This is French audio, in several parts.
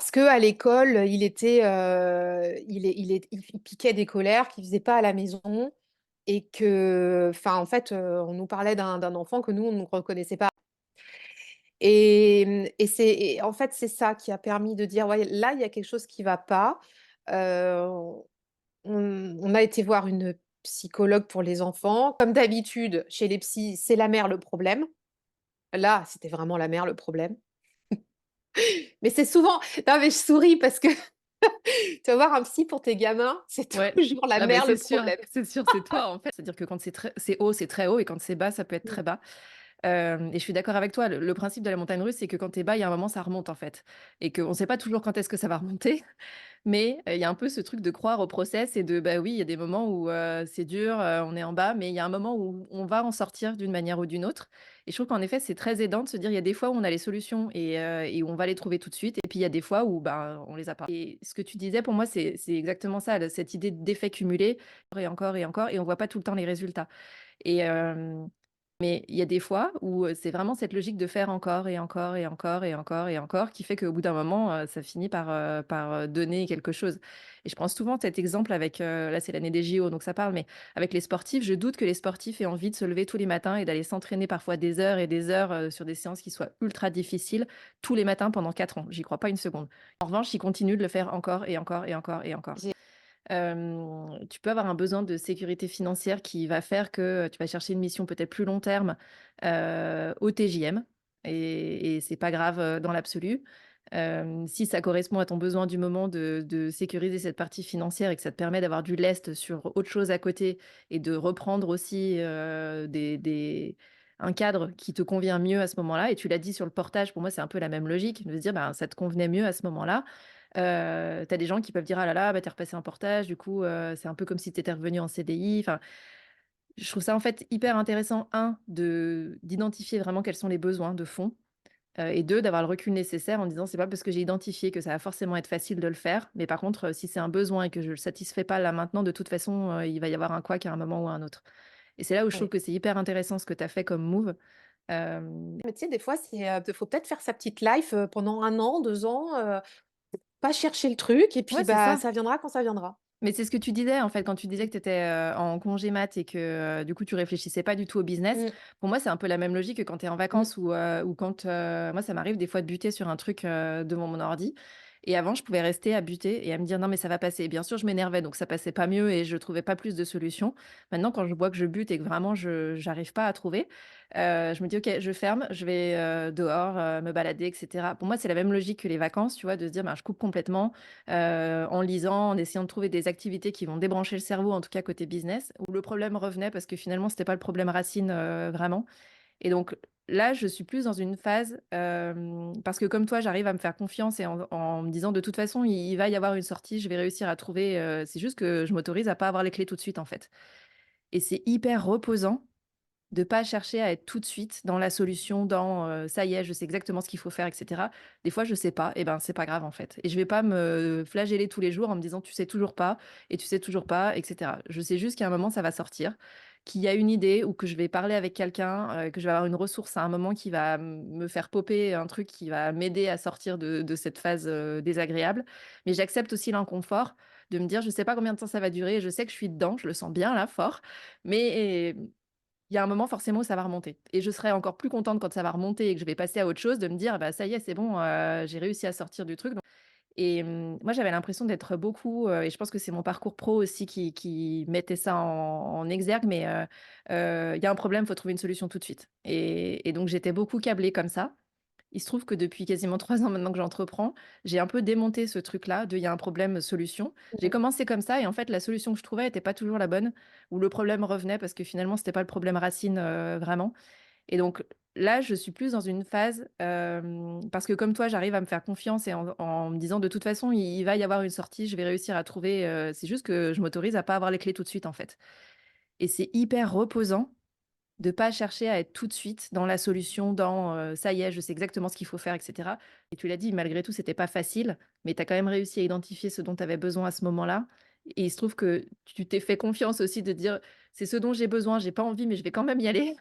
parce que à l'école, il était, il piquait des colères qu'il faisait pas à la maison et que, enfin, en fait, on nous parlait d'un enfant que nous, on ne reconnaissait pas et en fait, c'est ça qui a permis de dire: «Ouais, là, il y a quelque chose qui va pas». Heu, on a été voir une psychologue pour les enfants. Comme d'habitude, chez les psys, c'est la mère le problème. Là, c'était vraiment la mère le problème. Mais c'est souvent non, mais je souris parce que tu vas voir un psy pour tes gamins, c'est Ouais. toujours la Ah beh, mère le problème. c'est sûr, c'est toi, en fait. C'est-à-dire que quand c'est haut, c'est très haut et quand c'est bas, ça peut être Mmh. très bas. Et je suis d'accord avec toi. Le principe de la montagne russe, c'est que quand tu es bas, il y a un moment, ça remonte, en fait et qu'on ne sait pas toujours quand est-ce que ça va remonter. Mais il y a un peu ce truc de croire au process et de, bah, oui, il y a des moments où, c'est dur, on est en bas, mais il y a un moment où on va en sortir d'une manière ou d'une autre et je trouve qu'en effet, c'est très aidant de se dire, il y a des fois où on a les solutions et où on va les trouver tout de suite et puis il y a des fois où, ben, on les a pas et ce que tu disais pour moi, c'est exactement ça, le cette idée d'effet cumulé, et encore et encore et on voit pas tout le temps les résultats et mais il y a des fois où, c'est vraiment cette logique de faire encore et encore et encore et encore et encore qui fait qu'au bout d'un moment, ça finit par donner quelque chose et je prends souvent cet exemple avec, là, c'est l'année des JO donc ça parle, mais avec les sportifs, je doute que les sportifs aient envie de se lever tous les matins et d'aller s'entraîner parfois des heures et des heures, sur des séances qui soient ultra difficiles tous les matins pendant 4 ans. J'y crois pas une seconde. En revanche, ils continuent de le faire encore et encore et encore et encore. J'ai Tu peux avoir un besoin de sécurité financière qui va faire que, tu vas chercher une mission peut-être plus long terme, au TJM et c'est pas grave, dans l'absolu. Si ça correspond à ton besoin du moment de sécuriser cette partie financière et que ça te permet d'avoir du lest sur autre chose à côté et de reprendre aussi, des un cadre qui te convient mieux à ce moment-là et tu l'as dit sur le portage, pour moi, c'est un peu la même logique, de se dire, ben, ça te convenait mieux à ce moment-là. Tu as des gens qui peuvent dire: «Ah là là, bah, tu es repassé en portage, du coup, c'est un peu comme si tu étais revenu en CDI». Enfin, je trouve ça, en fait, hyper intéressant, un de d'identifier vraiment quels sont les besoins de fond, et 2 d'avoir le recul nécessaire en disant: «C'est pas parce que j'ai identifié que ça va forcément être facile de le faire, mais par contre, si c'est un besoin et que je le satisfais pas là maintenant, de toute façon, il va y avoir un couac à un moment ou à un autre». Et c'est là où je trouve ouais. que c'est hyper intéressant ce que tu as fait comme move. Hem Mais tu sais, des fois, faut peut-être faire sa petite life, pendant 1 an, 2 ans, pas chercher le truc et puis, ouais, c'est bah, ça. ça viendra quand ça viendra. Mais c'est ce que tu disais, en fait, quand tu disais Mmh. que tu étais, en congé mat et que, du coup, tu réfléchissais pas du tout au business. Mmh. Pour moi, c'est un peu la même logique que quand tu es en Mmh. vacances ou quand, moi, ça m'arrive des fois de buter sur un truc, devant mon ordi et avant, je pouvais rester à buter et à me dire: «Non, mais ça va passer». Bien sûr, je m'énervais, donc ça passait pas mieux et je trouvais pas plus de solutions. Maintenant, quand je vois que je bute et que vraiment je j'arrive pas à trouver, je me dis: «OK, je ferme, je vais, dehors, me balader et cetera». Pour moi, c'est la même logique que les vacances, tu vois? De se dire: «Ben, je coupe complètement, en lisant, en essayant de trouver des activités qui vont débrancher le cerveau, en tout cas côté business, où le problème revenait parce que finalement, c'était pas le problème racine, vraiment et donc là, je suis plus dans une phase, parce que comme toi, j'arrive à me faire confiance et en me disant: «De toute façon, il va y avoir une sortie, je vais réussir à trouver», c'est juste que je m'autorise à pas avoir les clés tout de suite, en fait et c'est hyper reposant de pas chercher à être tout de suite dans la solution, dans, «Ça y est, je sais exactement ce qu'il faut faire» et cetera. Des fois, je sais pas et ben, c'est pas grave, en fait et je vais pas me flageller tous les jours en me disant: «Tu sais toujours pas et tu sais toujours pas» et cetera. Je sais juste qu'à un moment, ça va sortir, qu'il y a une idée ou que je vais parler avec quelqu'un, que je vais avoir une ressource à un moment qui va me faire popper un truc qui va m'aider à sortir de cette phase, désagréable. Mais j'accepte aussi l'inconfort de me dire: «Je sais pas combien de temps ça va durer, je sais que je suis dedans, je le sens bien là, fort, mais il y a un moment forcément où ça va remonter et je serai encore plus contente quand ça va remonter et que je vais passer à autre chose, de me dire: «Bah, ça y est, c'est bon, j'ai réussi à sortir du truc». Et moi, j'avais l'impression d'être beaucoup, et je pense que c'est mon parcours pro aussi qui mettait ça en exergue, mais il y a un problème, il faut trouver une solution tout de suite et donc j'étais beaucoup câblée comme ça. Il se trouve que depuis quasiment 3 ans maintenant que j'entreprends, j'ai un peu démonté ce truc-là de il y a un problème, solution. J'ai Mmh. commencé comme ça et en fait, la solution que je trouvais était pas toujours la bonne ou le problème revenait parce que finalement, c'était pas le problème racine, vraiment et donc là, je suis plus dans une phase, parce que comme toi, j'arrive à me faire confiance et en me disant: «De toute façon, il va y avoir une sortie, je vais réussir à trouver», c'est juste que je m'autorise à pas avoir les clés tout de suite, en fait et c'est hyper reposant de pas chercher à être tout de suite dans la solution, dans, «Ça y est, je sais exactement ce qu'il faut faire» et cetera et tu l'as dit, malgré tout, c'était pas facile, mais tu as quand même réussi à identifier ce dont tu avais besoin à ce moment-là et il se trouve que tu t'es fait confiance aussi de dire: «C'est ce dont j'ai besoin, j'ai pas envie, mais je vais quand même y aller»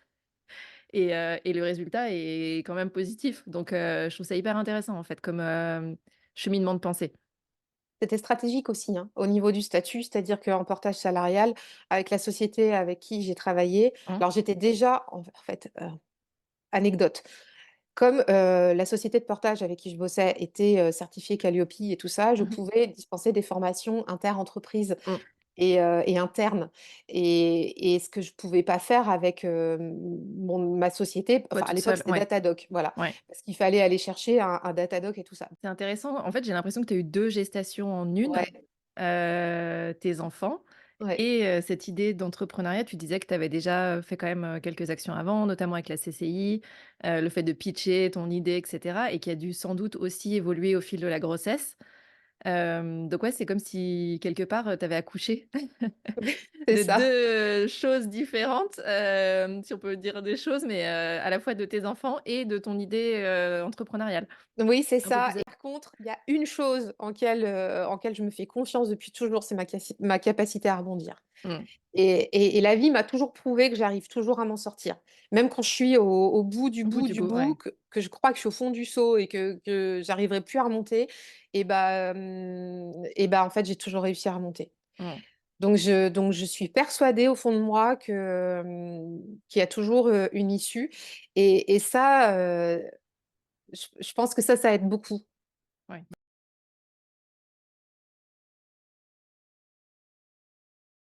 et le résultat est quand même positif donc je trouve ça hyper intéressant, en fait, comme, cheminement de pensée. C'était stratégique aussi, hein, au niveau du statut, c'est-à-dire qu'en portage salarial, avec la société avec qui j'ai travaillé, Mmh. alors j'étais déjà en fait, anecdote, comme, la société de portage avec qui je bossais était, certifiée Qualiopi et tout ça, je Mmh mh. pouvais dispenser des formations inter-entreprises Mmh. et internes et ce que je pouvais pas faire avec, ma société, Toi enfin à toute l'époque seule, c'était ouais, Datadoc, voilà, ouais. parce qu'il fallait aller chercher un Datadoc et tout ça. C'est intéressant. En fait, j'ai l'impression que tu as eu 2 gestations en une. Ouais, Tes enfants ouais. et cette idée d'entrepreneuriat, tu disais que tu avais déjà, fait quand même, quelques actions avant, notamment avec la CCI, le fait de pitcher ton idée et cetera et qui a dû sans doute aussi évoluer au fil de la grossesse. Donc ouais, c'est comme si quelque part, tu avais accouché C'est de ça. 2 choses différentes, si on peut dire des choses, mais à la fois de tes enfants et de ton idée, entrepreneuriale. Oui, c'est Un peu ça plus et par contre, il y a une chose en quelle je me fais confiance depuis toujours, c'est ma capacité à rebondir mmh, et la vie m'a toujours prouvé que j'arrive toujours à m'en sortir. Même quand je suis au bout du au bout bout du du bout, ouais. bout, que je crois que je suis au fond du seau et que j'arriverai plus à remonter et bah, en fait, j'ai toujours réussi à remonter. Mmh. Donc je suis persuadée au fond de moi qu'il y a toujours, une issue et ça, je pense que ça aide beaucoup.